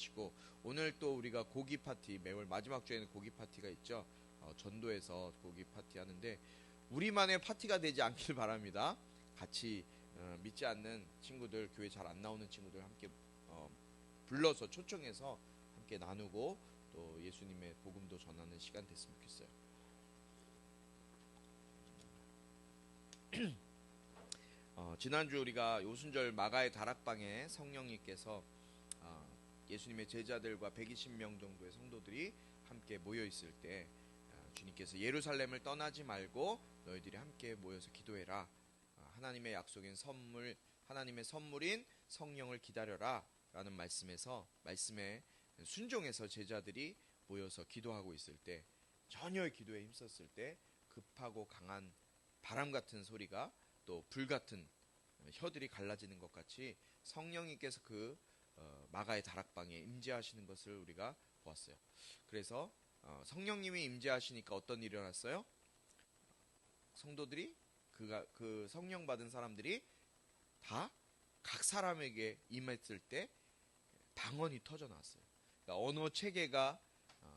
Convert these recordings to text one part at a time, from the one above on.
하시고, 오늘 또 우리가 고기 파티, 매월 마지막 주에는 고기 파티가 있죠. 전도에서 고기 파티 하는데 우리만의 파티가 되지 않길 바랍니다. 같이 믿지 않는 친구들, 교회 잘 안 나오는 친구들 함께 불러서 초청해서 함께 나누고 또 예수님의 복음도 전하는 시간 됐으면 좋겠어요. 지난주 우리가 요순절 마가의 다락방에 성령님께서 예수님의 제자들과 120명 정도의 성도들이 함께 모여 있을 때 주님께서 예루살렘을 떠나지 말고 너희들이 함께 모여서 기도해라. 하나님의 약속인 선물, 하나님의 선물인 성령을 기다려라 라는 말씀에 순종해서 제자들이 모여서 기도하고 있을 때, 전혀의 기도에 힘썼을 때 급하고 강한 바람 같은 소리가 또 불 같은 혀들이 갈라지는 것 같이 성령님께서 그 마가의 다락방에 임재하시는 것을 우리가 보았어요. 그래서 성령님이 임재하시니까 어떤 일이 일어났어요? 성도들이 그 성령 받은 사람들이 다 각 사람에게 임했을 때 방언이 터져 나왔어요. 그러니까 언어 체계가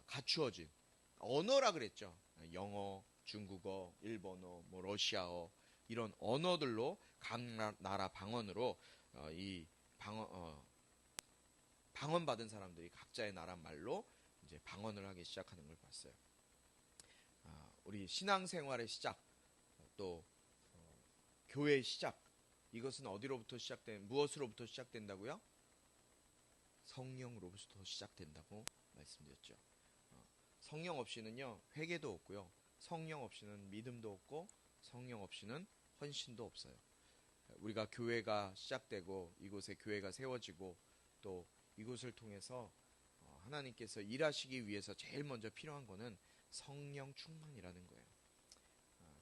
갖추어진 언어라 그랬죠. 영어, 중국어, 일본어, 러시아어 이런 언어들로 각 나라 방언으로 이 방언 받은 사람들이 각자의 나라 말로 이제 방언을 하기 시작하는 걸 봤어요. 우리 신앙생활의 시작, 또 교회의 시작, 이것은 무엇으로부터 시작된다고요? 성령으로부터 시작된다고 말씀드렸죠. 성령 없이는요 회개도 없고요, 성령 없이는 믿음도 없고, 성령 없이는 헌신도 없어요. 우리가 교회가 시작되고 이곳에 교회가 세워지고 또 이곳을 통해서 하나님께서 일하시기 위해서 제일 먼저 필요한 거는 성령 충만이라는 거예요.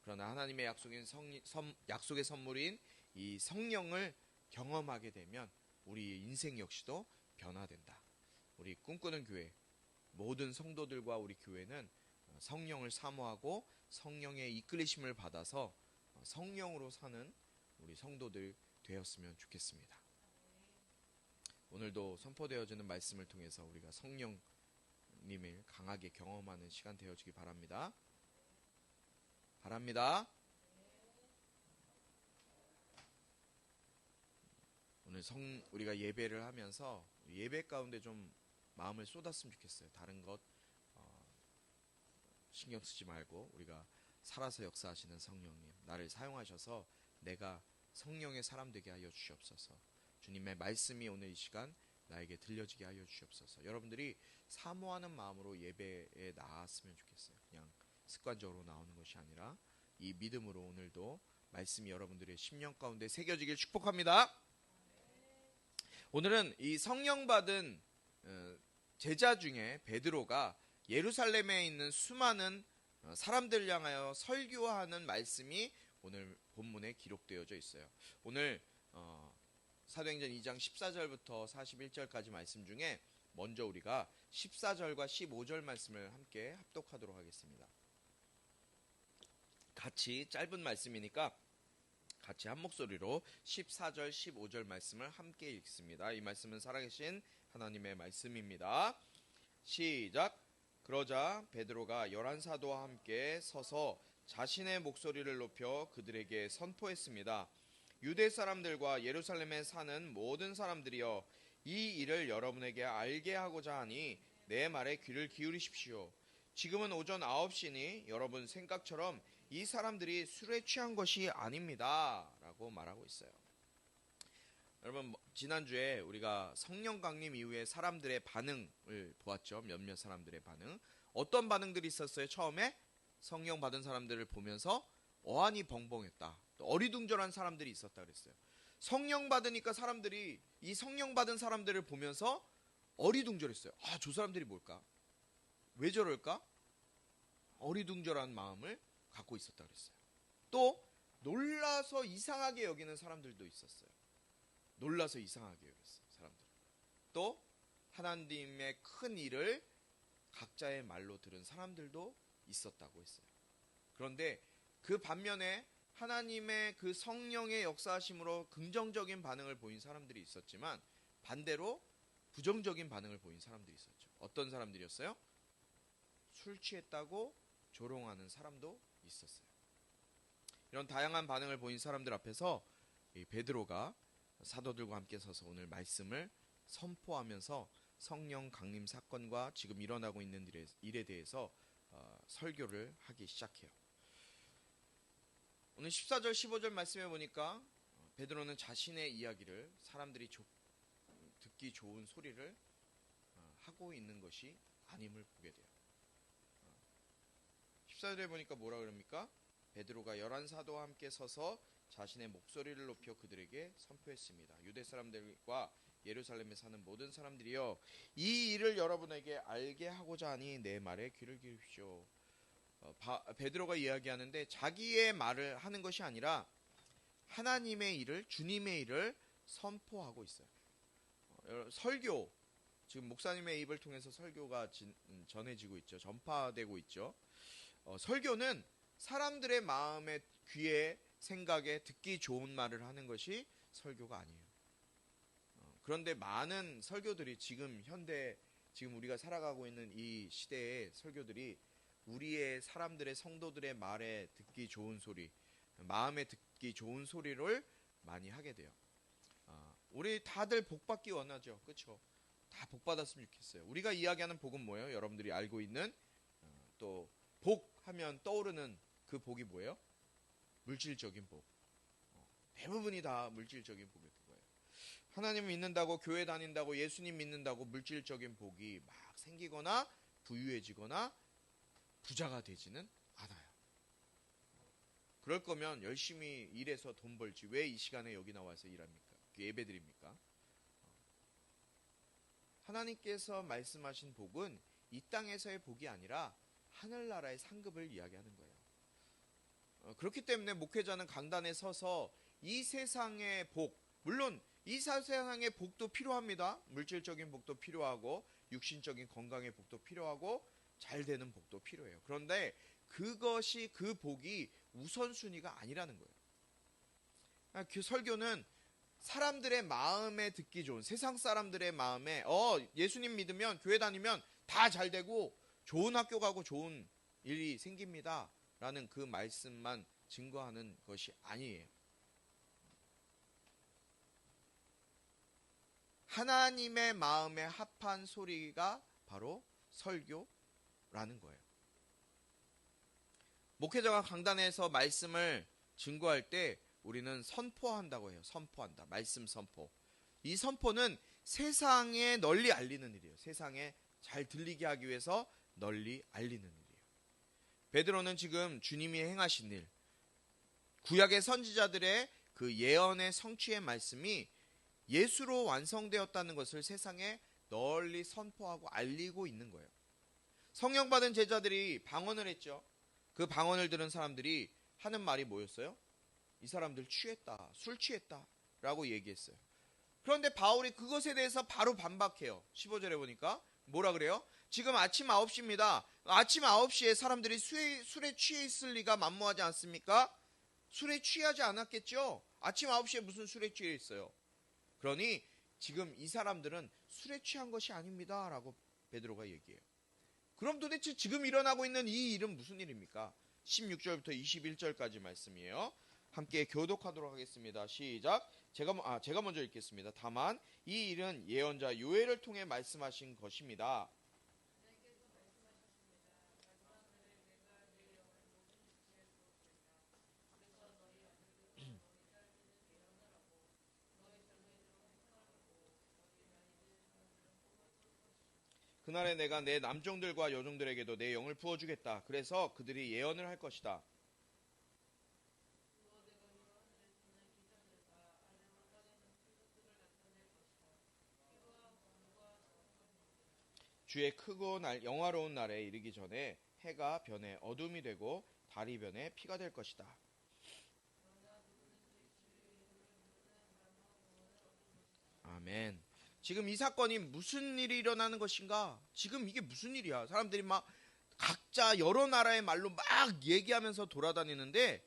그러나 하나님의 약속의 선물인 이 성령을 경험하게 되면 우리 인생 역시도 변화된다. 우리 꿈꾸는 교회 모든 성도들과 우리 교회는 성령을 사모하고 성령의 이끌리심을 받아서 성령으로 사는 우리 성도들 되었으면 좋겠습니다. 오늘도 선포되어지는 말씀을 통해서 우리가 성령님을 강하게 경험하는 시간 되어지기 바랍니다. 오늘 우리가 예배를 하면서 예배 가운데 좀 마음을 쏟았으면 좋겠어요. 다른 것 신경 쓰지 말고 우리가 살아서 역사하시는 성령님, 나를 사용하셔서 내가 성령의 사람 되게 하여 주시옵소서. 주님의 말씀이 오늘 이 시간 나에게 들려지게 하여 주시옵소서. 여러분들이 사모하는 마음으로 예배에 나왔으면 좋겠어요. 그냥 습관적으로 나오는 것이 아니라 이 믿음으로 오늘도 말씀이 여러분들의 심령 가운데 새겨지길 축복합니다. 오늘은 이 성령 받은 제자 중에 베드로가 예루살렘에 있는 수많은 사람들 향하여 설교하는 말씀이 오늘 본문에 기록되어져 있어요. 오늘 사도행전 2장 14절부터 41절까지 말씀 중에 먼저 우리가 14절과 15절 말씀을 함께 합독하도록 하겠습니다. 같이 짧은 말씀이니까 같이 한 목소리로 14절 15절 말씀을 함께 읽습니다. 이 말씀은 살아계신 하나님의 말씀입니다. 시작. 그러자 베드로가 11사도와 함께 서서 자신의 목소리를 높여 그들에게 선포했습니다. 유대 사람들과 예루살렘에 사는 모든 사람들이여, 이 일을 여러분에게 알게 하고자 하니 내 말에 귀를 기울이십시오. 지금은 오전 9시니 여러분 생각처럼 이 사람들이 술에 취한 것이 아닙니다 라고 말하고 있어요. 여러분, 지난주에 우리가 성령 강림 이후에 사람들의 반응을 보았죠. 몇몇 사람들의 반응. 어떤 반응들이 있었어요? 처음에 성령 받은 사람들을 보면서 어안이 벙벙했다. 또 어리둥절한 사람들이 있었다 그랬어요. 성령 받으니까 사람들이 이 성령 받은 사람들을 보면서 어리둥절했어요. 저 사람들이 뭘까? 왜 저럴까? 어리둥절한 마음을 갖고 있었다 그랬어요. 또 놀라서 이상하게 여기는 사람들도 있었어요. 놀라서 이상하게 여겼어요, 사람들. 또 하나님의 큰 일을 각자의 말로 들은 사람들도 있었다고 했어요. 그런데 그 반면에 하나님의 그 성령의 역사하심으로 긍정적인 반응을 보인 사람들이 있었지만, 반대로 부정적인 반응을 보인 사람들이 있었죠. 어떤 사람들이었어요? 술 취했다고 조롱하는 사람도 있었어요. 이런 다양한 반응을 보인 사람들 앞에서 이 베드로가 사도들과 함께 서서 오늘 말씀을 선포하면서 성령 강림 사건과 지금 일어나고 있는 일에 대해서 설교를 하기 시작해요. 오늘 14절 15절 말씀에 보니까 베드로는 자신의 이야기를 사람들이 듣기 좋은 소리를 하고 있는 것이 아님을 보게 돼요. 14절에 보니까 뭐라 그럽니까? 베드로가 11사도와 함께 서서 자신의 목소리를 높여 그들에게 선포했습니다. 유대 사람들과 예루살렘에 사는 모든 사람들이여, 이 일을 여러분에게 알게 하고자 하니 내 말에 귀를 기울이십시오. 베드로가 이야기하는데 자기의 말을 하는 것이 아니라 하나님의 일을, 주님의 일을 선포하고 있어요. 설교, 지금 목사님의 입을 통해서 설교가 전해지고 있죠. 전파되고 있죠. 설교는 사람들의 마음에, 귀에, 생각에 듣기 좋은 말을 하는 것이 설교가 아니에요. 그런데 많은 설교들이 지금 지금 우리가 살아가고 있는 이 시대의 설교들이 우리의 사람들의 성도들의 말에 듣기 좋은 소리, 마음에 듣기 좋은 소리를 많이 하게 돼요. 우리 다들 복받기 원하죠. 그렇죠? 다 복받았으면 좋겠어요. 우리가 이야기하는 복은 뭐예요? 여러분들이 알고 있는 또 복 하면 떠오르는 그 복이 뭐예요? 물질적인 복. 대부분이 다 물질적인 복일 거예요. 하나님 믿는다고, 교회 다닌다고, 예수님 믿는다고 물질적인 복이 막 생기거나 부유해지거나 부자가 되지는 않아요. 그럴 거면 열심히 일해서 돈 벌지 왜 이 시간에 여기 나와서 일합니까? 예배 드립니까? 하나님께서 말씀하신 복은 이 땅에서의 복이 아니라 하늘나라의 상급을 이야기하는 거예요. 그렇기 때문에 목회자는 강단에 서서 이 세상의 복, 물론 이 세상의 복도 필요합니다. 물질적인 복도 필요하고 육신적인 건강의 복도 필요하고 잘 되는 복도 필요해요. 그런데 그것이, 그 복이 우선순위가 아니라는 거예요. 그 설교는 사람들의 마음에 듣기 좋은, 세상 사람들의 마음에 예수님 믿으면, 교회 다니면 다 잘 되고 좋은 학교 가고 좋은 일이 생깁니다 라는 그 말씀만 증거하는 것이 아니에요. 하나님의 마음에 합한 소리가 바로 설교라는 거예요. 목회자가 강단에서 말씀을 증거할 때 우리는 선포한다고 해요. 선포한다. 말씀 선포. 이 선포는 세상에 널리 알리는 일이에요. 세상에 잘 들리게 하기 위해서 널리 알리는 일이에요. 베드로는 지금 주님이 행하신 일, 구약의 선지자들의 그 예언의 성취의 말씀이 예수로 완성되었다는 것을 세상에 널리 선포하고 알리고 있는 거예요. 성령 받은 제자들이 방언을 했죠. 그 방언을 들은 사람들이 하는 말이 뭐였어요? 이 사람들 취했다, 술 취했다 라고 얘기했어요. 그런데 바울이 그것에 대해서 바로 반박해요. 15절에 보니까 뭐라 그래요? 지금 아침 9시입니다. 아침 9시에 사람들이 술에 취해 있을 리가 만무하지 않습니까? 술에 취하지 않았겠죠? 아침 9시에 무슨 술에 취해 있어요? 그러니 지금 이 사람들은 술에 취한 것이 아닙니다 라고 베드로가 얘기해요. 그럼 도대체 지금 일어나고 있는 이 일은 무슨 일입니까? 16절부터 21절까지 말씀이에요. 함께 교독하도록 하겠습니다. 시작. 제가 먼저 읽겠습니다. 다만 이 일은 예언자 요엘을 통해 말씀하신 것입니다. 그날에 내가 내 남종들과 여종들에게도 내 영을 부어주겠다. 그래서 그들이 예언을 할 것이다. 주의 크고 영화로운 날에 이르기 전에 해가 변해 어둠이 되고 달이 변해 피가 될 것이다. 아멘. 지금 이 사건이 무슨 일이 일어나는 것인가? 지금 이게 무슨 일이야? 사람들이 막 각자 여러 나라의 말로 막 얘기하면서 돌아다니는데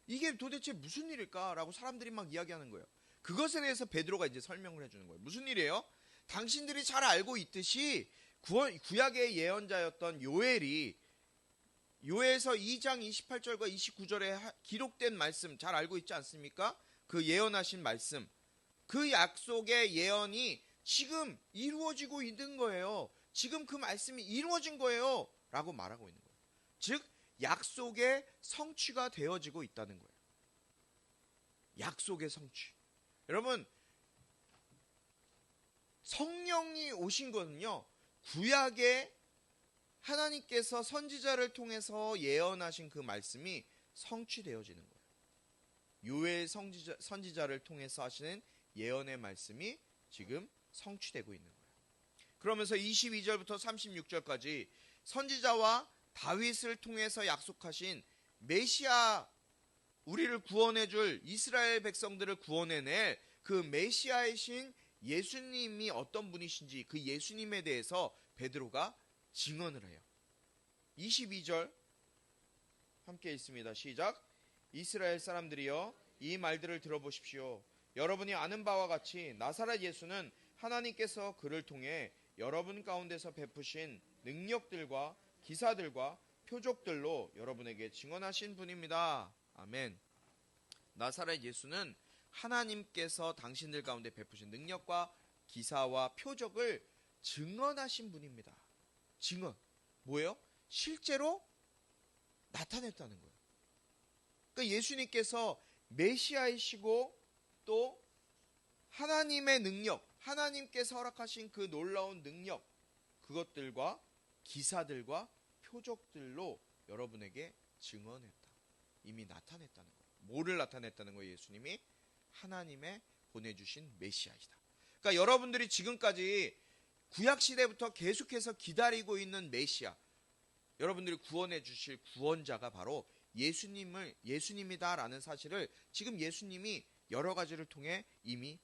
이게 도대체 무슨 일일까라고 사람들이 막 이야기하는 거예요. 그것에 대해서 베드로가 이제 설명을 해주는 거예요. 무슨 일이에요? 당신들이 잘 알고 있듯이 구약의 예언자였던 요엘이 요엘서 2장 28절과 29절에 기록된 말씀 잘 알고 있지 않습니까? 그 예언하신 말씀, 그 약속의 예언이 지금 이루어지고 있는 거예요. 지금 그 말씀이 이루어진 거예요 라고 말하고 있는 거예요. 즉 약속의 성취가 되어지고 있다는 거예요. 약속의 성취. 여러분, 성령이 오신 것은요, 구약의 하나님께서 선지자를 통해서 예언하신 그 말씀이 성취되어지는 거예요. 요엘 선지자를 통해서 하시는 예언의 말씀이 지금 성취되고 있는 거예요. 그러면서 22절부터 36절까지 선지자와 다윗을 통해서 약속하신 메시아, 우리를 구원해줄 이스라엘 백성들을 구원해낼 그 메시아이신 예수님이 어떤 분이신지 그 예수님에 대해서 베드로가 증언을 해요. 22절 함께 있습니다. 시작. 이스라엘 사람들이여, 이 말들을 들어보십시오. 여러분이 아는 바와 같이 나사렛 예수는 하나님께서 그를 통해 여러분 가운데서 베푸신 능력들과 기사들과 표적들로 여러분에게 증언하신 분입니다. 아멘. 나사렛 예수는 하나님께서 당신들 가운데 베푸신 능력과 기사와 표적을 증언하신 분입니다. 증언. 뭐예요? 실제로 나타냈다는 거예요. 그러니까 예수님께서 메시아이시고 또 하나님의 능력, 하나님께서 허락하신 그 놀라운 능력, 그것들과 기사들과 표적들로 여러분에게 증언했다. 이미 나타냈다는 거예요. 뭐를 나타냈다는 거예요? 예수님이 하나님의 보내주신 메시아이다. 그러니까 여러분들이 지금까지 구약시대부터 계속해서 기다리고 있는 메시아, 여러분들이 구원해 주실 구원자가 바로 예수님이다라는 사실을 지금 예수님이 여러 가지를 통해 이미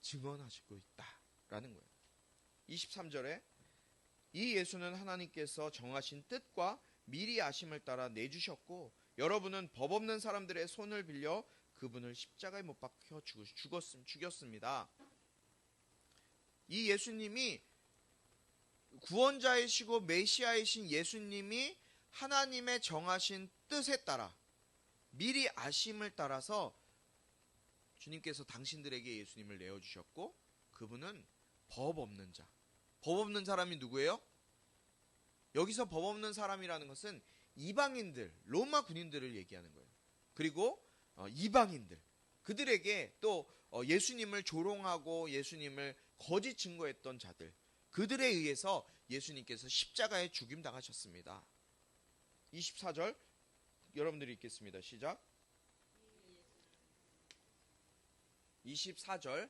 증언하시고 있다라는 거예요. 23절에 이 예수는 하나님께서 정하신 뜻과 미리 아심을 따라 내주셨고 여러분은 법 없는 사람들의 손을 빌려 그분을 십자가에 못 박혀 죽였습니다. 이 예수님이 구원자이시고 메시아이신 예수님이 하나님의 정하신 뜻에 따라 미리 아심을 따라서 주님께서 당신들에게 예수님을 내어주셨고 그분은 법 없는 자. 법 없는 사람이 누구예요? 여기서 법 없는 사람이라는 것은 이방인들, 로마 군인들을 얘기하는 거예요. 그리고 이방인들, 그들에게 또 예수님을 조롱하고 예수님을 거짓 증거했던 자들, 그들에 의해서 예수님께서 십자가에 죽임당하셨습니다. 24절 여러분들이 읽겠습니다. 시작. 24절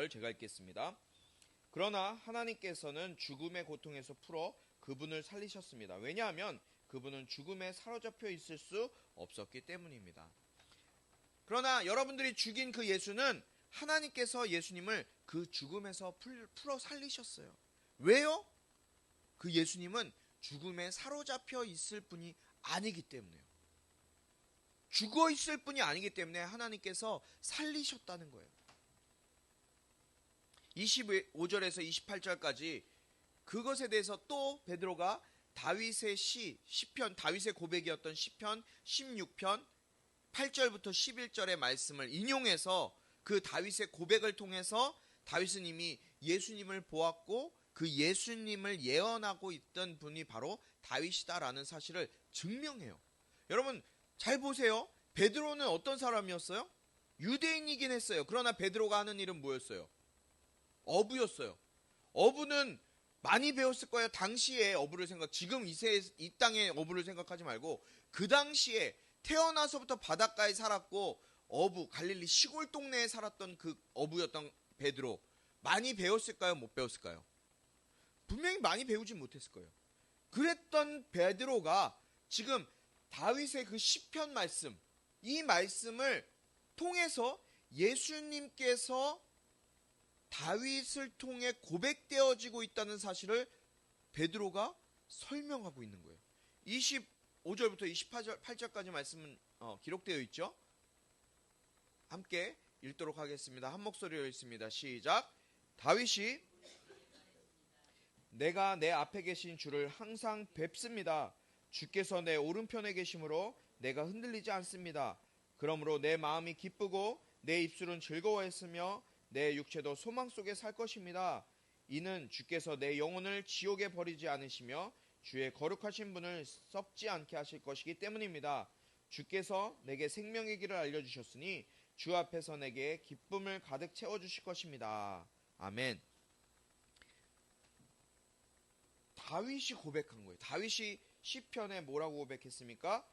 제가 읽겠습니다. 그러나 하나님께서는 죽음의 고통에서 풀어 그분을 살리셨습니다. 왜냐하면 그분은 죽음에 사로잡혀 있을 수 없었기 때문입니다. 그러나 여러분들이 죽인 그 예수는 하나님께서 예수님을 그 죽음에서 풀어 살리셨어요. 왜요? 그 예수님은 죽음에 사로잡혀 있을 분이 아니기 때문에요. 죽어 있을 분이 아니기 때문에 하나님께서 살리셨다는 거예요. 25절에서 28절까지 그것에 대해서 또 베드로가 다윗의 시편, 다윗의 고백이었던 시편 16편 8절부터 11절의 말씀을 인용해서 그 다윗의 고백을 통해서 다윗은 이미 예수님을 보았고 그 예수님을 예언하고 있던 분이 바로 다윗이다라는 사실을 증명해요. 여러분 잘 보세요. 베드로는 어떤 사람이었어요? 유대인이긴 했어요. 그러나 베드로가 하는 일은 뭐였어요? 어부였어요. 어부는 많이 배웠을 거예요. 당시에 어부를 지금 이 땅의 어부를 생각하지 말고 그 당시에 태어나서부터 바닷가에 살았고 갈릴리 시골 동네에 살았던 그 어부였던 베드로. 많이 배웠을까요? 못 배웠을까요? 분명히 많이 배우진 못했을 거예요. 그랬던 베드로가 지금 다윗의 그 시편 말씀, 이 말씀을 통해서 예수님께서 다윗을 통해 고백되어지고 있다는 사실을 베드로가 설명하고 있는 거예요. 25절부터 28절까지 말씀은 기록되어 있죠. 함께 읽도록 하겠습니다. 한 목소리로 읽습니다. 시작. 다윗이 내가 내 앞에 계신 주를 항상 뵙습니다. 주께서 내 오른편에 계심으로 내가 흔들리지 않습니다. 그러므로 내 마음이 기쁘고 내 입술은 즐거워했으며 내 육체도 소망 속에 살 것입니다. 이는 주께서 내 영혼을 지옥에 버리지 않으시며 주의 거룩하신 분을 썩지 않게 하실 것이기 때문입니다. 주께서 내게 생명의 길을 알려주셨으니 주 앞에서 내게 기쁨을 가득 채워주실 것입니다. 아멘. 다윗이 고백한 거예요. 다윗이 시편에 뭐라고 고백했습니까?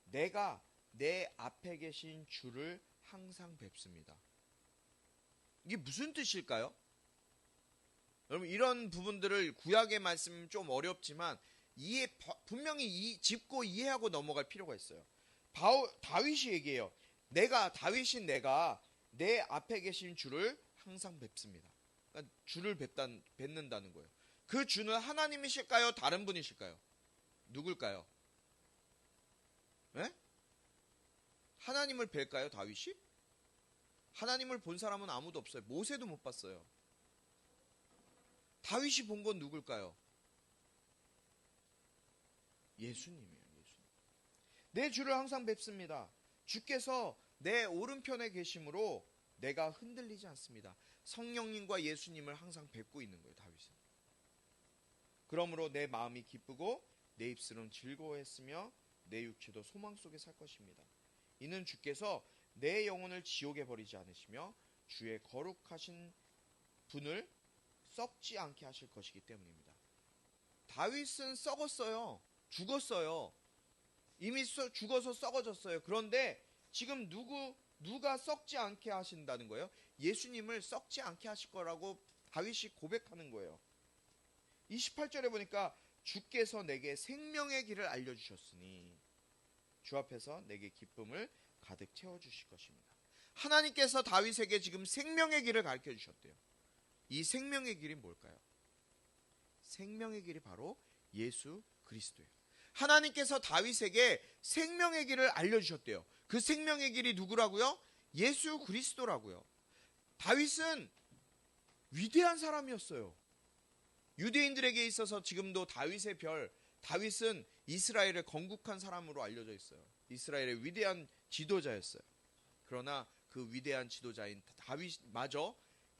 내가 내 앞에 계신 주를 항상 뵙습니다. 이게 무슨 뜻일까요? 여러분, 이런 부분들을 구약의 말씀은 좀 어렵지만 분명히 짚고 이해하고 넘어갈 필요가 있어요. 다윗이 얘기해요. 다윗인 내가 내 앞에 계신 주를 항상 뵙습니다. 그러니까 주를 뵙는다는 거예요. 그 주는 하나님이실까요? 다른 분이실까요? 누굴까요? 네? 하나님을 뵐까요, 다윗이? 하나님을 본 사람은 아무도 없어요. 모세도 못 봤어요. 다윗이 본 건 누굴까요? 예수님이에요. 예수님. 내 주를 항상 뵙습니다. 주께서 내 오른편에 계심으로 내가 흔들리지 않습니다. 성령님과 예수님을 항상 뵙고 있는 거예요, 다윗은. 그러므로 내 마음이 기쁘고 내 입술은 즐거워했으며 내 육체도 소망 속에 살 것입니다. 이는 주께서 내 영혼을 지옥에 버리지 않으시며 주의 거룩하신 분을 썩지 않게 하실 것이기 때문입니다. 다윗은 썩었어요. 죽었어요. 이미 죽어서 썩어졌어요. 그런데 지금 누가 썩지 않게 하신다는 거예요? 예수님을 썩지 않게 하실 거라고 다윗이 고백하는 거예요. 28절에 보니까 주께서 내게 생명의 길을 알려주셨으니 주 앞에서 내게 기쁨을 가득 채워주실 것입니다. 하나님께서 다윗에게 지금 생명의 길을 가르쳐 주셨대요. 이 생명의 길이 뭘까요? 생명의 길이 바로 예수 그리스도예요. 하나님께서 다윗에게 생명의 길을 알려주셨대요. 그 생명의 길이 누구라고요? 예수 그리스도라고요. 다윗은 위대한 사람이었어요. 유대인들에게 있어서 지금도 다윗의 별, 다윗은 이스라엘을 건국한 사람으로 알려져 있어요. 이스라엘의 위대한 지도자였어요. 그러나 그 위대한 지도자인 다윗마저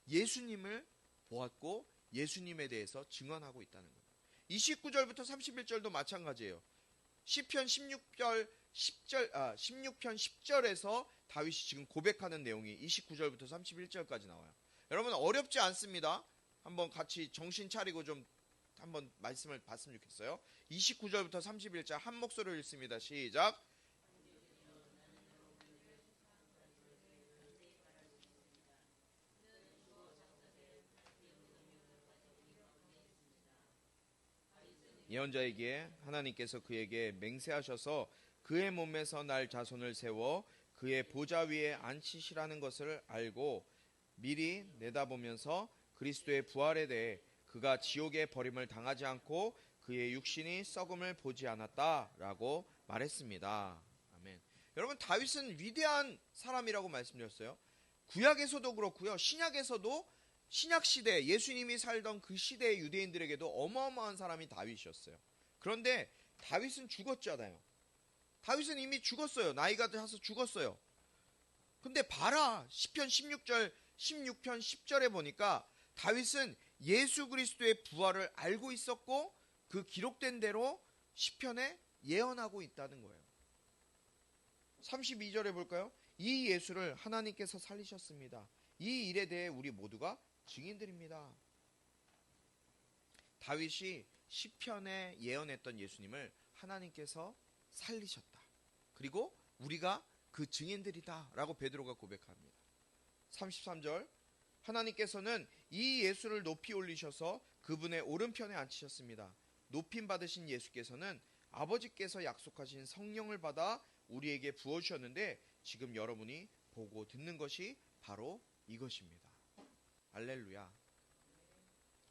예수님을 보았고 예수님에 대해서 증언하고 있다는 거예요. 29절부터 31절도 마찬가지예요. 시편 16편 10절에서 다윗이 지금 고백하는 내용이 29절부터 31절까지 나와요. 여러분, 어렵지 않습니다. 한번 같이 정신 차리고 좀 한번 말씀을 봤으면 좋겠어요. 29절부터 31절 한 목소리로 읽습니다. 시작. 예언자에게 하나님께서 그에게 맹세하셔서 그의 몸에서 날 자손을 세워 그의 보좌 위에 앉히시라는 것을 알고 미리 내다보면서 그리스도의 부활에 대해 그가 지옥의 버림을 당하지 않고 그의 육신이 썩음을 보지 않았다라고 말했습니다. 아멘. 여러분, 다윗은 위대한 사람이라고 말씀드렸어요. 구약에서도 그렇고요. 신약에서도 신약시대 예수님이 살던 그 시대의 유대인들에게도 어마어마한 사람이 다윗이었어요. 그런데 다윗은 죽었잖아요. 다윗은 이미 죽었어요. 나이가 들어서 죽었어요. 근데 봐라, 시편 16편 10절에 보니까 다윗은 예수 그리스도의 부활을 알고 있었고 그 기록된 대로 시편에 예언하고 있다는 거예요. 32절에 볼까요? 이 예수를 하나님께서 살리셨습니다. 이 일에 대해 우리 모두가 증인들입니다. 다윗이 시편에 예언했던 예수님을 하나님께서 살리셨다. 그리고 우리가 그 증인들이다 라고 베드로가 고백합니다. 33절 하나님께서는 이 예수를 높이 올리셔서 그분의 오른편에 앉히셨습니다. 높임 받으신 예수께서는 아버지께서 약속하신 성령을 받아 우리에게 부어주셨는데 지금 여러분이 보고 듣는 것이 바로 이것입니다. 할렐루야.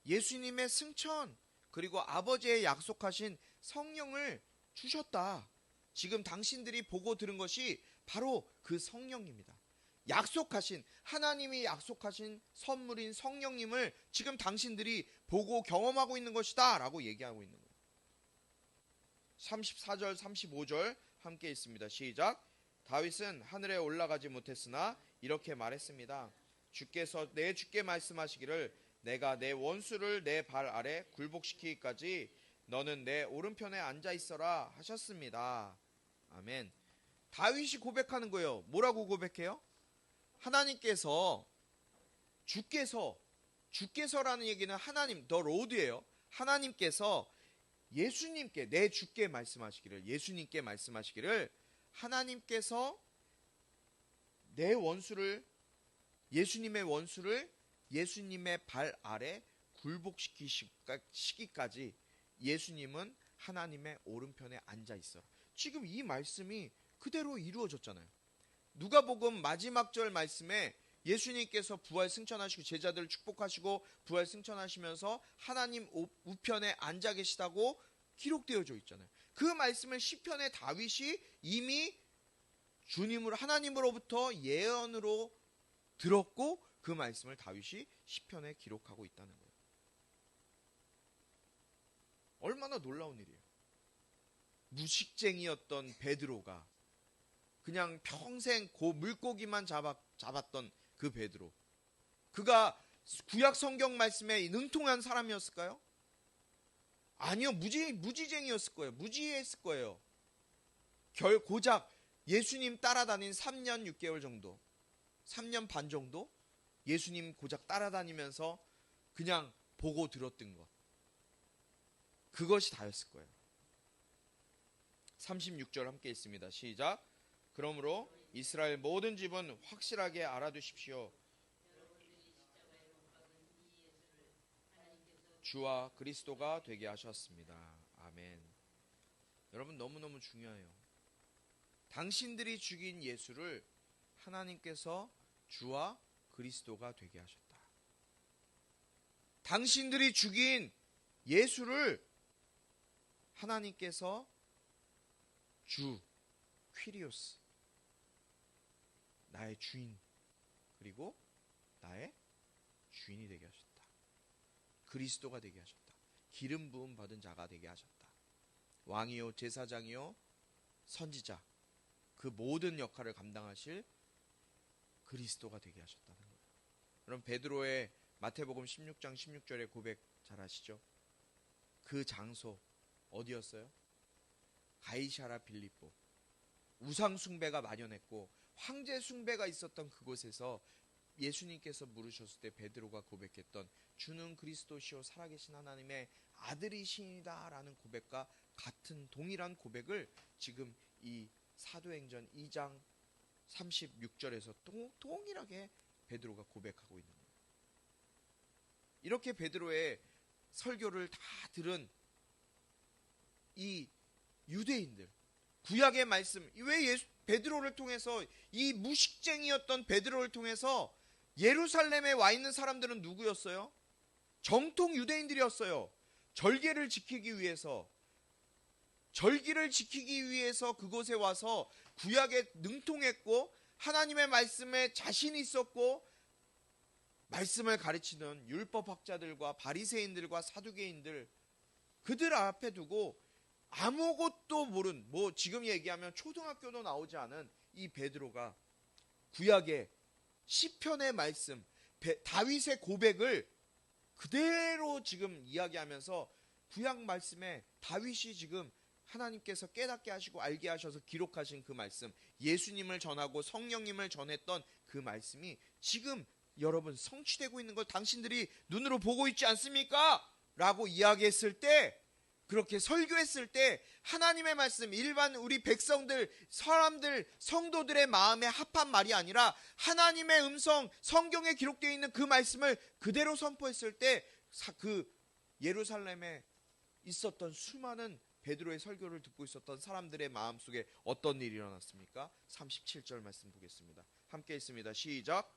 예수님의 승천 그리고 아버지의 약속하신 성령을 주셨다. 지금 당신들이 보고 들은 것이 바로 그 성령입니다. 약속하신, 하나님이 약속하신 선물인 성령님을 지금 당신들이 보고 경험하고 있는 것이다 라고 얘기하고 있는 거예요. 34절 35절 함께 있습니다. 시작. 다윗은 하늘에 올라가지 못했으나 이렇게 말했습니다. 주께서 내 주께 말씀하시기를 내가 내 원수를 내 발 아래 굴복시키기까지 너는 내 오른편에 앉아 있어라 하셨습니다. 아멘. 다윗이 고백하는 거예요. 뭐라고 고백해요? 하나님께서, 주께서라는 얘기는 하나님, 더 로드예요. 하나님께서 예수님께, 내 주께 말씀하시기를, 예수님께 말씀하시기를, 하나님께서 내 원수를, 예수님의 원수를 예수님의 발 아래 굴복시키기까지 예수님은 하나님의 오른편에 앉아 있어라. 지금 이 말씀이 그대로 이루어졌잖아요. 누가복음 마지막 절 말씀에 예수님께서 부활 승천하시고 제자들을 축복하시고 부활 승천하시면서 하나님 우편에 앉아 계시다고 기록되어져 있잖아요. 그 말씀을 시편의 다윗이 이미 주님으로, 하나님으로부터 예언으로 들었고 그 말씀을 다윗이 시편에 기록하고 있다는 거예요. 얼마나 놀라운 일이에요. 무식쟁이였던 베드로가 그냥 평생 물고기만 잡았던 그 베드로, 그가 구약 성경 말씀에 능통한 사람이었을까요? 아니요. 무지쟁이였을 거예요. 무지했을 거예요. 고작 예수님 따라다닌 3년 6개월 정도, 3년 반 정도 예수님 고작 따라다니면서 그냥 보고 들었던 것, 그것이 다였을 거예요. 36절 함께 있습니다. 시작. 그러므로 이스라엘 모든 집은 확실하게 알아두십시오. 주와 그리스도가 되게 하셨습니다. 아멘. 여러분, 너무너무 중요해요. 당신들이 죽인 예수를 하나님께서 주와 그리스도가 되게 하셨다. 당신들이 죽인 예수를 하나님께서 주, 퀴리오스, 나의 주인, 그리고 나의 주인이 되게 하셨다. 그리스도가 되게 하셨다. 기름 부음 받은 자가 되게 하셨다. 왕이요, 제사장이요, 선지자, 그 모든 역할을 감당하실 그리스도가 되게 하셨다는 거예요. 그럼 베드로의 마태복음 16장 16절의 고백 잘 아시죠? 그 장소 어디였어요? 가이사랴 빌립보. 우상 숭배가 만연했고 황제 숭배가 있었던 그곳에서 예수님께서 물으셨을 때 베드로가 고백했던 주는 그리스도시요 살아계신 하나님의 아들이시다 라는 고백과 같은 동일한 고백을 지금 이 사도행전 2장 36절에서 동일하게 베드로가 고백하고 있는 거예요. 이렇게 베드로의 설교를 다 들은 이 유대인들, 구약의 말씀, 왜 베드로를 통해서, 이 무식쟁이였던 베드로를 통해서 예루살렘에 와 있는 사람들은 누구였어요? 정통 유대인들이었어요. 절기를 지키기 위해서 그곳에 와서 구약에 능통했고 하나님의 말씀에 자신이 있었고 말씀을 가르치는 율법학자들과 바리새인들과 사두개인들, 그들 앞에 두고 아무것도 모른, 지금 얘기하면 초등학교도 나오지 않은 이 베드로가 구약의 시편의 말씀, 다윗의 고백을 그대로 지금 이야기하면서 구약 말씀에 다윗이 지금 하나님께서 깨닫게 하시고 알게 하셔서 기록하신 그 말씀, 예수님을 전하고 성령님을 전했던 그 말씀이 지금 여러분 성취되고 있는 걸 당신들이 눈으로 보고 있지 않습니까? 라고 이야기했을 때, 그렇게 설교했을 때 하나님의 말씀, 일반 우리 백성들, 사람들, 성도들의 마음에 합한 말이 아니라 하나님의 음성, 성경에 기록되어 있는 그 말씀을 그대로 선포했을 때 그 예루살렘에 있었던 수많은 베드로의 설교를 듣고 있었던 사람들의 마음속에 어떤 일이 일어났습니까? 37절 말씀 보겠습니다. 함께 있습니다. 시작.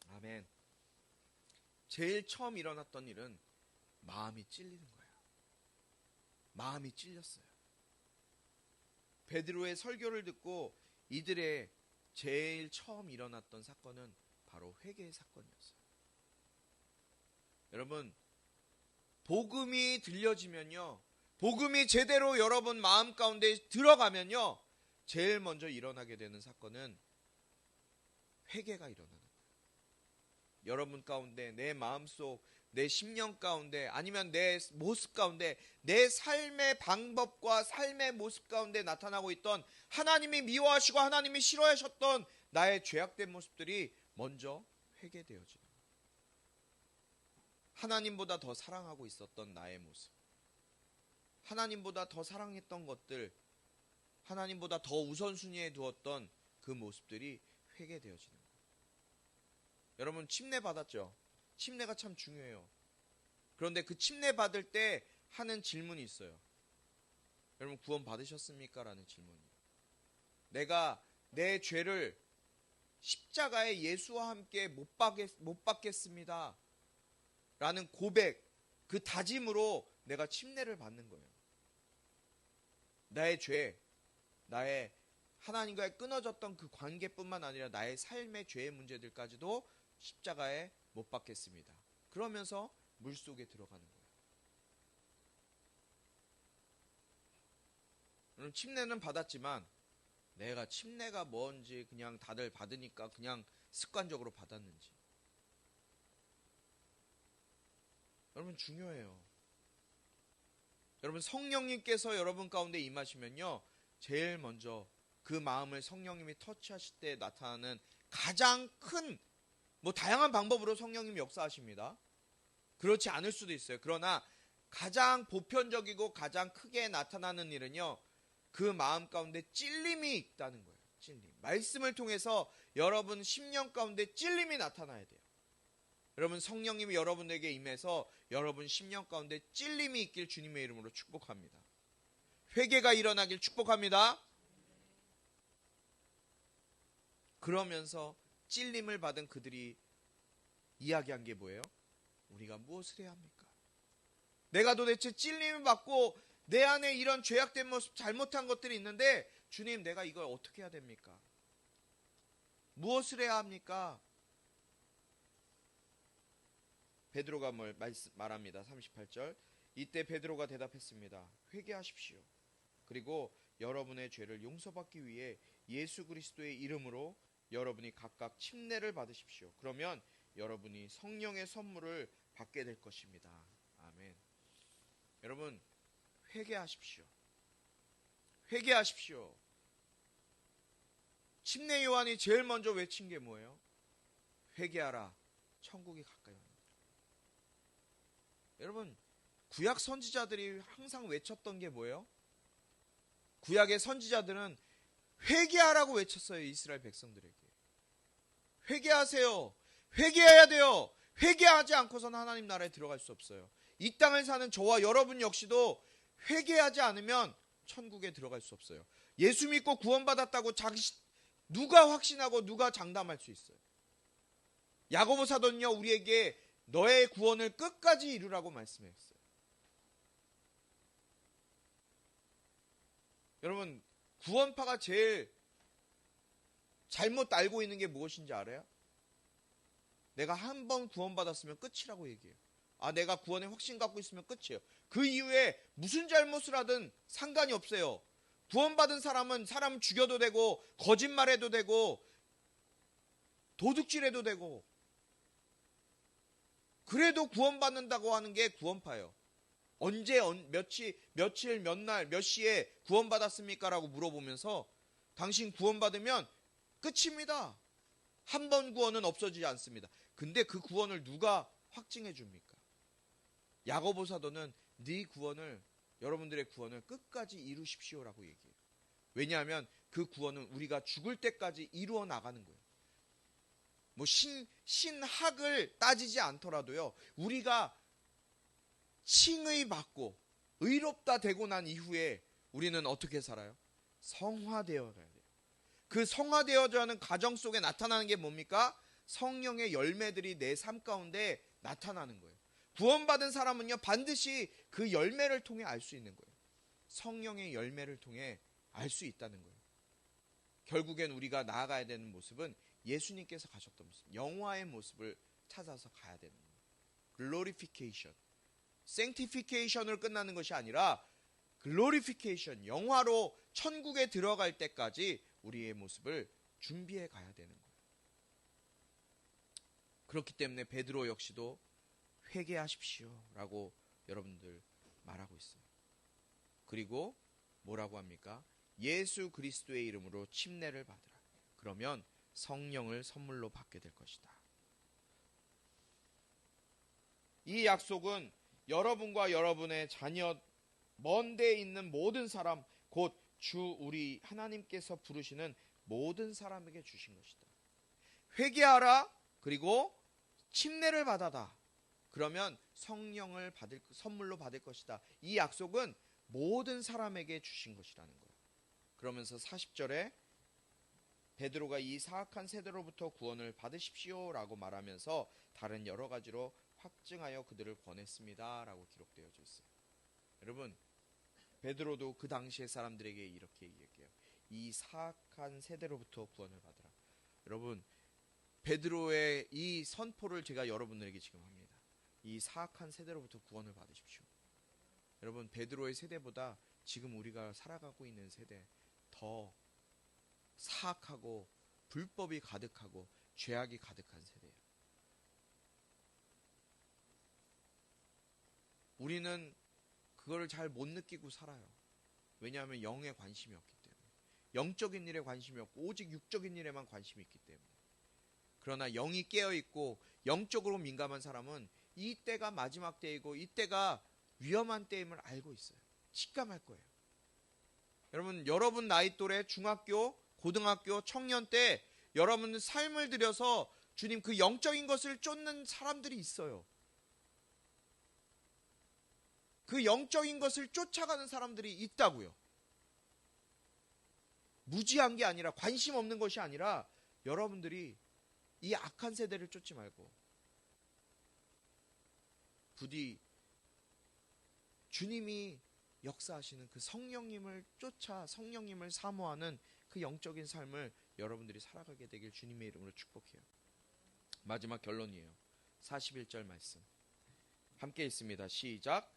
아멘. 제일 처음 일어났던 일은 마음이 찔리는 거야. 마음이 찔렸어요. 베드로의 설교를 듣고 이들의 제일 처음 일어났던 사건은 바로 회개의 사건이었어요. 여러분, 복음이 들려지면요, 복음이 제대로 여러분 마음 가운데 들어가면요, 제일 먼저 일어나게 되는 사건은 회개가 일어나는 거예요. 여러분 가운데, 내 마음속, 내 심령 가운데, 아니면 내 모습 가운데, 내 삶의 방법과 삶의 모습 가운데 나타나고 있던 하나님이 미워하시고 하나님이 싫어하셨던 나의 죄악된 모습들이 먼저 회개되어지는 거예요. 하나님보다 더 사랑하고 있었던 나의 모습, 하나님보다 더 사랑했던 것들, 하나님보다 더 우선순위에 두었던 그 모습들이 회개되어지는 거예요. 여러분, 침례 받았죠? 침례가 참 중요해요. 그런데 그 침례 받을 때 하는 질문이 있어요. 여러분, 구원 받으셨습니까? 라는 질문이에요. 내가 내 죄를 십자가에 예수와 함께 못 받겠습니다 라는 고백, 그 다짐으로 내가 침례를 받는 거예요. 나의 죄, 나의 하나님과의 끊어졌던 그 관계뿐만 아니라 나의 삶의 죄의 문제들까지도 십자가에 못 박겠습니다. 그러면서 물속에 들어가는 거예요. 여러분, 침례는 받았지만 내가 침례가 뭔지 그냥 다들 받으니까 그냥 습관적으로 받았는지, 여러분 중요해요. 여러분, 성령님께서 여러분 가운데 임하시면요, 제일 먼저 그 마음을 성령님이 터치하실 때 나타나는 가장 큰, 다양한 방법으로 성령님이 역사하십니다. 그렇지 않을 수도 있어요. 그러나 가장 보편적이고 가장 크게 나타나는 일은요, 그 마음 가운데 찔림이 있다는 거예요. 찔림. 말씀을 통해서 여러분 심령 가운데 찔림이 나타나야 돼요. 여러분, 성령님이 여러분에게 임해서 여러분 심령 가운데 찔림이 있길 주님의 이름으로 축복합니다. 회개가 일어나길 축복합니다. 그러면서 찔림을 받은 그들이 이야기한 게 뭐예요? 우리가 무엇을 해야 합니까? 내가 도대체 찔림을 받고 내 안에 이런 죄악된 모습, 잘못한 것들이 있는데 주님, 내가 이걸 어떻게 해야 됩니까? 무엇을 해야 합니까? 베드로가 말합니다. 38절. 이때 베드로가 대답했습니다. 회개하십시오. 그리고 여러분의 죄를 용서받기 위해 예수 그리스도의 이름으로 여러분이 각각 침례를 받으십시오. 그러면 여러분이 성령의 선물을 받게 될 것입니다. 아멘. 여러분, 회개하십시오. 회개하십시오. 침례 요한이 제일 먼저 외친 게 뭐예요? 회개하라, 천국이 가까이 왔다. 여러분, 구약 선지자들이 항상 외쳤던 게 뭐예요? 구약의 선지자들은 회개하라고 외쳤어요. 이스라엘 백성들에게. 회개하세요. 회개해야 돼요. 회개하지 않고서는 하나님 나라에 들어갈 수 없어요. 이 땅을 사는 저와 여러분 역시도 회개하지 않으면 천국에 들어갈 수 없어요. 예수 믿고 구원받았다고 누가 확신하고 누가 장담할 수 있어요? 야고보 사도는요, 우리에게 너의 구원을 끝까지 이루라고 말씀했어요. 여러분, 구원파가 제일 잘못 알고 있는 게 무엇인지 알아요? 내가 한 번 구원받았으면 끝이라고 얘기해요. 내가 구원에 확신 갖고 있으면 끝이에요. 그 이후에 무슨 잘못을 하든 상관이 없어요. 구원받은 사람은 사람 죽여도 되고, 거짓말해도 되고, 도둑질해도 되고, 그래도 구원받는다고 하는 게 구원파예요. 언제, 며칠, 몇 날, 몇 시에 구원받았습니까? 라고 물어보면서 당신 구원받으면 끝입니다. 한 번 구원은 없어지지 않습니다. 근데 그 구원을 누가 확증해 줍니까? 야고보 사도는 네 구원을, 여러분들의 구원을 끝까지 이루십시오라고 얘기해요. 왜냐하면 그 구원은 우리가 죽을 때까지 이루어 나가는 거예요. 신학을 따지지 않더라도요, 우리가 칭의 받고 의롭다 되고 난 이후에 우리는 어떻게 살아요? 성화되어 가야 돼요. 그 성화되어져 하는 과정 속에 나타나는 게 뭡니까? 성령의 열매들이 내 삶 가운데 나타나는 거예요. 구원받은 사람은요, 반드시 그 열매를 통해 알 수 있는 거예요. 성령의 열매를 통해 알 수 있다는 거예요. 결국엔 우리가 나아가야 되는 모습은 예수님께서 가셨던 모습, 영화의 모습을 찾아서 가야 되는 거예요. 글로리피케이션, 생티피케이션을 끝나는 것이 아니라 글로리피케이션, 영화로 천국에 들어갈 때까지 우리의 모습을 준비해 가야 되는 거예요. 그렇기 때문에 베드로 역시도 회개하십시오 라고 여러분들 말하고 있어요. 그리고 뭐라고 합니까? 예수 그리스도의 이름으로 침례를 받으라. 그러면 성령을 선물로 받게 될 것이다. 이 약속은 여러분과 여러분의 자녀, 먼 데에 있는 모든 사람, 곧 주 우리 하나님께서 부르시는 모든 사람에게 주신 것이다. 회개하라. 그리고 침례를 받아라. 그러면 성령을 선물로 받을 것이다. 이 약속은 모든 사람에게 주신 것이라는 거예요. 그러면서 40절에 베드로가 이 사악한 세대로부터 구원을 받으십시오 라고 말하면서 다른 여러 가지로 확증하여 그들을 권했습니다 라고 기록되어져 있어요. 여러분, 베드로도 그 당시의 사람들에게 이렇게 얘기해요. 이 사악한 세대로부터 구원을 받으라. 여러분, 베드로의 이 선포를 제가 여러분들에게 지금 합니다. 이 사악한 세대로부터 구원을 받으십시오. 여러분, 베드로의 세대보다 지금 우리가 살아가고 있는 세대 더 사악하고 불법이 가득하고 죄악이 가득한 세대예요. 우리는 그거를 잘 못 느끼고 살아요. 왜냐하면 영에 관심이 없기 때문에. 영적인 일에 관심이 없고 오직 육적인 일에만 관심이 있기 때문에. 그러나 영이 깨어있고 영적으로 민감한 사람은 이 때가 마지막 때이고 이 때가 위험한 때임을 알고 있어요. 직감할 거예요. 여러분 나이 또래 중학교, 고등학교, 청년 때 여러분은 삶을 들여서 주님 그 영적인 것을 쫓는 사람들이 있어요. 그 영적인 것을 쫓아가는 사람들이 있다고요. 무지한 게 아니라, 관심 없는 것이 아니라 여러분들이 이 악한 세대를 쫓지 말고 부디 주님이 역사하시는 그 성령님을 쫓아 성령님을 사모하는 그 영적인 삶을 여러분들이 살아가게 되길 주님의 이름으로 축복해요. 마지막 결론이에요. 41절 말씀 함께 있습니다. 시작.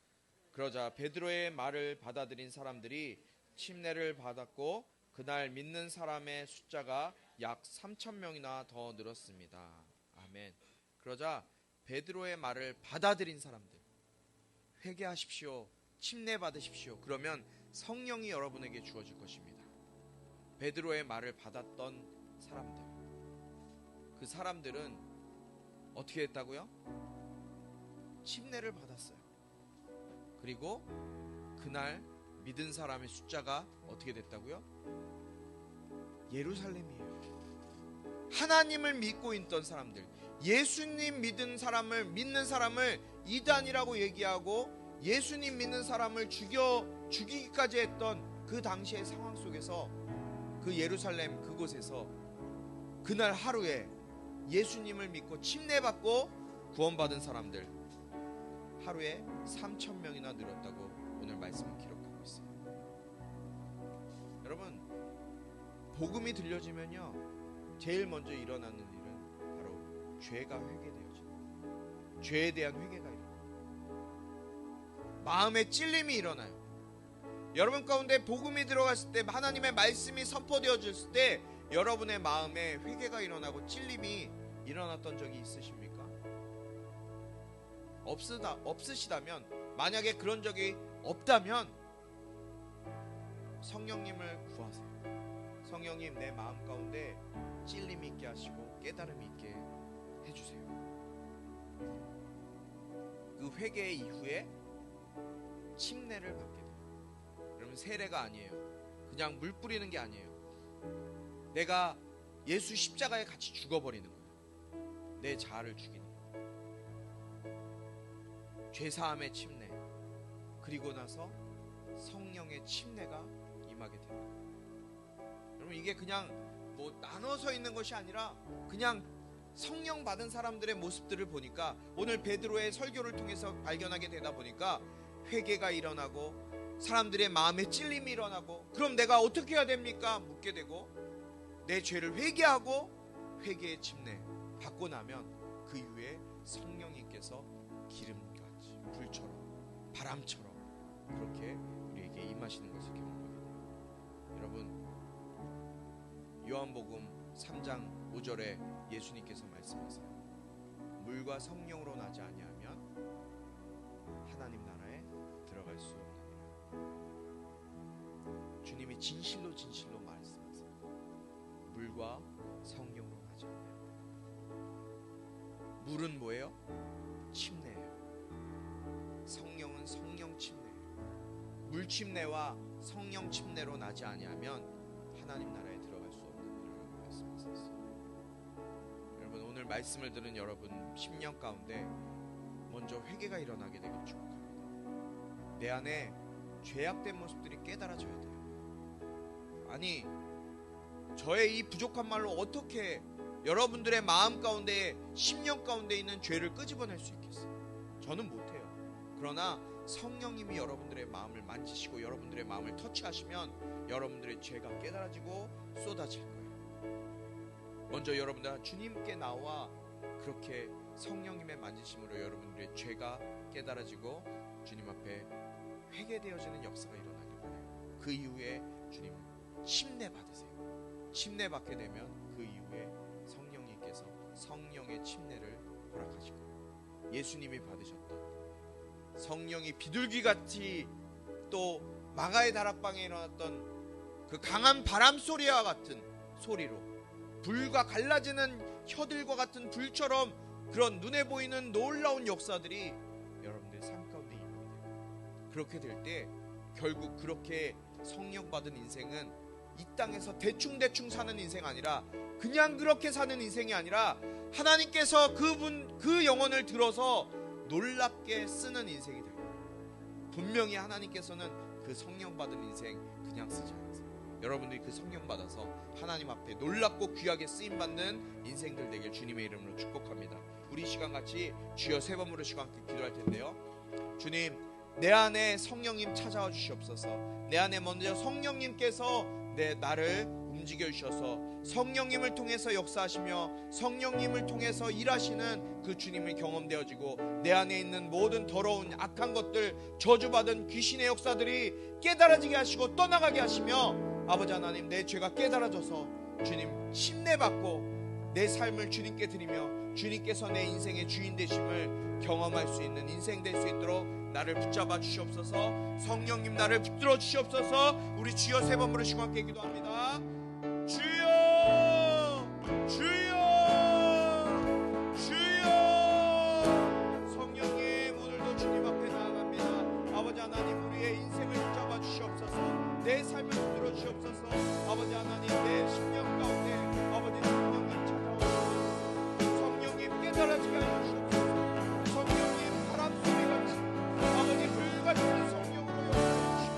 그러자 베드로의 말을 받아들인 사람들이 침례를 받았고 그날 믿는 사람의 숫자가 약 3,000명이나 더 늘었습니다. 아멘. 그러자 베드로의 말을 받아들인 사람들, 회개하십시오, 침례 받으십시오. 그러면 성령이 여러분에게 주어질 것입니다. 베드로의 말을 받았던 사람들, 그 사람들은 어떻게 했다고요? 침례를 받았어요. 그리고 그날 믿은 사람의 숫자가 어떻게 됐다고요? 예루살렘이에요. 하나님을 믿고 있던 사람들, 예수님 믿는 사람을 이단이라고 얘기하고 예수님 믿는 사람을 죽이기까지 했던 그 당시의 상황 속에서 그 예루살렘 그곳에서 그날 하루에 예수님을 믿고 침례받고 구원받은 사람들 하루에 3,000명이나 늘었다고 오늘 말씀은 기록하고 있어요. 여러분, 복음이 들려지면요 제일 먼저 일어나는 일은 바로 죄가 회개되어져요. 죄에 대한 회개가 일어나요. 마음의 찔림이 일어나요. 여러분 가운데 복음이 들어갔을 때, 하나님의 말씀이 선포되어졌을 때 여러분의 마음에 회개가 일어나고 찔림이 일어났던 적이 있으십니까? 없으시다면, 만약에 그런 적이 없다면 성령님을 구하세요. 성령님, 내 마음 가운데 찔림이 있게 하시고 깨달음이 있게 해주세요. 그 회개 이후에 침례를 받게 돼요. 여러분, 세례가 아니에요. 그냥 물 뿌리는 게 아니에요. 내가 예수 십자가에 같이 죽어버리는 거예요. 내 자아를 죽이는 거예요. 죄사함의 침례, 그리고 나서 성령의 침례가 임하게 됩니다. 여러분, 이게 그냥 뭐 나눠서 있는 것이 아니라 그냥 성령 받은 사람들의 모습들을 보니까 오늘 베드로의 설교를 통해서 발견하게 되다 보니까 회개가 일어나고 사람들의 마음에 찔림이 일어나고 그럼 내가 어떻게 해야 됩니까? 묻게 되고 내 죄를 회개하고 회개의 침례 받고 나면 그 이후에 성령님께서 기름같이 불처럼 바람처럼 그렇게 우리에게 임하시는 것을 경험하게 됩니다. 여러분 요한복음 3장 5절에 예수님께서 말씀하세요. 물과 성령으로 나지 아니하면 하나님 나라에 들어갈 수 없느니라. 주님이 진실로 진실로 말씀하세요. 물과 성령으로 나지 아니하면. 물은 뭐예요? 침례예요. 성령은 성령 침례예요. 물 침례와 성령 침례로 나지 아니하면 하나님 나라에 들어갈 수 없느니라 말씀하셨어요. 여러분 오늘 말씀을 들은 여러분 10년 가운데 먼저 회개가 일어나게 되길 축복합니다. 내 안에 죄악된 모습들이 깨달아져야 돼요. 아니 저의 이 부족한 말로 어떻게 여러분들의 마음 가운데 10년 가운데 있는 죄를 끄집어낼 수 있겠어요? 저는 못해요. 그러나 성령님이 여러분들의 마음을 만지시고 여러분들의 마음을 터치하시면 여러분들의 죄가 깨달아지고 쏟아질 거예요. 먼저 여러분들 주님께 나와 그렇게 성령님의 만지심으로 여러분들의 죄가 깨달아지고 주님 앞에 회개되어지는 역사가 일어나길 바라요. 그 이후에 주님 침례 받으세요. 침례 받게 되면 그 이후에 성령님께서 성령의 침례를 허락하실 거예요. 예수님이 받으셨던 성령이 비둘기같이 또 마가의 다락방에 일어났던 그 강한 바람 소리와 같은 소리로 불과 갈라지는 혀들과 같은 불처럼 그런 눈에 보이는 놀라운 역사들이 여러분들의 삶 가운데 임하게 됩니다. 그렇게 될 때 결국 그렇게 성령 받은 인생은 이 땅에서 대충대충 사는 인생 아니라 그냥 그렇게 사는 인생이 아니라 하나님께서 그 영혼을 들어서 놀랍게 쓰는 인생이 됩니다. 분명히 하나님께서는 그 성령 받은 인생 그냥 쓰지 않으세요. 여러분들이 그 성령 받아서 하나님 앞에 놀랍고 귀하게 쓰임받는 인생들 되길 주님의 이름으로 축복합니다. 우리 시간 같이 주여 세 번 부르시고 함께 기도할 텐데요. 주님 내 안에 성령님 찾아와 주시옵소서. 내 안에 먼저 성령님께서 나를 움직여 주셔서 성령님을 통해서 역사하시며 성령님을 통해서 일하시는 그 주님이 경험되어지고 내 안에 있는 모든 더러운 악한 것들 저주받은 귀신의 역사들이 깨달아지게 하시고 떠나가게 하시며 아버지 하나님 내 죄가 깨달아져서 주님 침례받고 내 삶을 주님께 드리며 주님께서 내 인생의 주인 되심을 경험할 수 있는 인생 될 수 있도록 나를 붙잡아 주시옵소서. 성령님 나를 붙들어 주시옵소서. 우리 주여 세 번 부르시고 함께 기도합니다. 주여 주여 주여. 성령님 오늘도 주님 앞에 나아갑니다. 아버지 하나님 우리의 인생을 붙잡아 주시옵소서. 내 삶을 붙들어 주시옵소서. 아버지 하나님 내 10년 가운데 아버지 성령님 찾아오셔서 성령님 깨달아지게 하여 주시옵소서. 성령님 바람소리같이 아버지 불같은 성령으로 역사해 주시고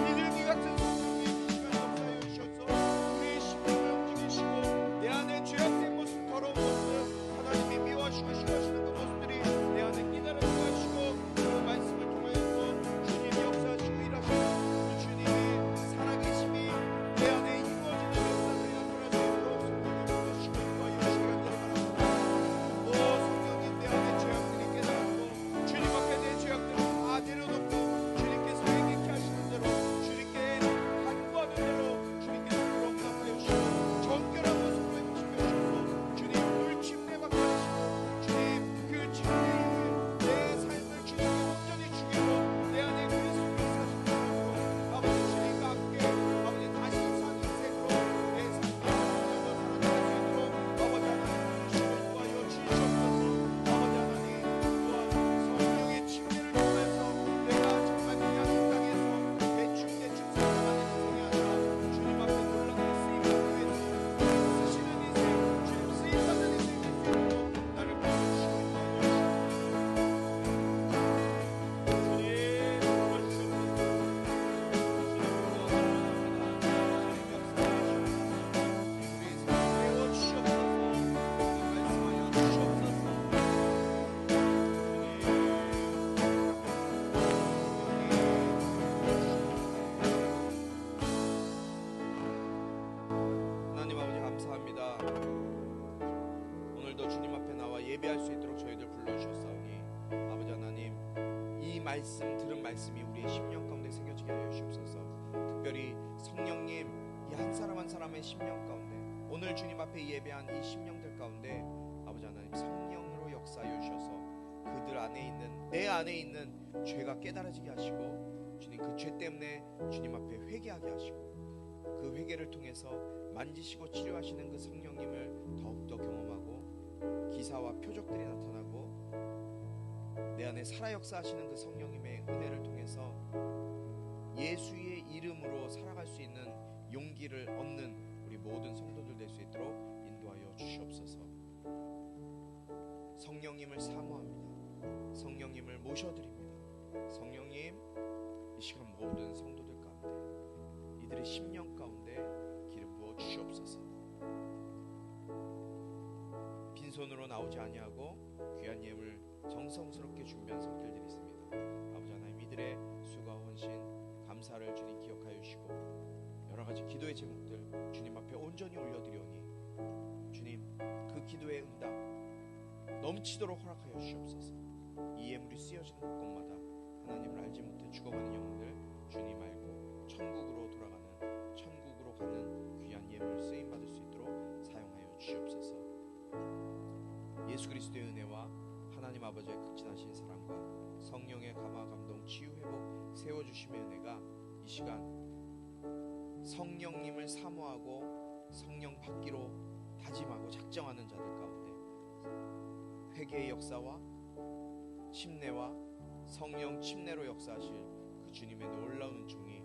비둘기 같은 성령님 이 시간 역사해 주셔서 말씀 들은 말씀이 우리의 심령 가운데 새겨지게 하여 주옵소서. 특별히 성령님, 이 한 사람 한 사람의 심령 가운데, 오늘 주님 앞에 예배한 이 심령들 가운데 아버지 하나님 성령으로 역사하여 주셔서 그들 안에 있는, 내 안에 있는 죄가 깨달아지게 하시고, 주님 그 죄 때문에 주님 앞에 회개하게 하시고, 그 회개를 통해서 만지시고 치료하시는 그 성령님을 더욱더 경험하고, 기사와 표적들이 나타나고, 내 안에 살아 역사하시는 그 성령님의 은혜를 통해서 예수의 이름으로 살아갈 수 있는 용기를 얻는 우리 모든 성도들 될 수 있도록 인도하여 주시옵소서. 성령님을 사모합니다. 성령님을 모셔드립니다. 성령님, 이 시간 모든 성도들 가운데, 이들의 심령 가운데 기름 부어 주시옵소서. 빈손으로 나오지 아니하고 귀한 예물 정성스럽게 준비한 손길들이 있습니다. 아버지 하나님, 이들의 수고와 헌신, 감사를 주님 기억하여 주시고, 여러가지 기도의 제목들 주님 앞에 온전히 올려드리오니 주님 그 기도의 응답 넘치도록 허락하여 주시옵소서. 이 예물이 쓰여지는 곳곳마다 하나님을 알지 못해 죽어가는 영혼들 주님 알고 천국으로 돌아가는, 천국으로 가는 귀한 예물 쓰임받을 수 있도록 사용하여 주시옵소서. 예수 그리스도의 은혜와 하나님 아버지의 극진하신 사랑과 성령의 감화 감동 치유 회복 세워주심의 은혜가 이 시간 성령님을 사모하고 성령 받기로 다짐하고 작정하는 자들 가운데 회개의 역사와 침례와 성령 침례로 역사하실 그 주님의 놀라운 은총이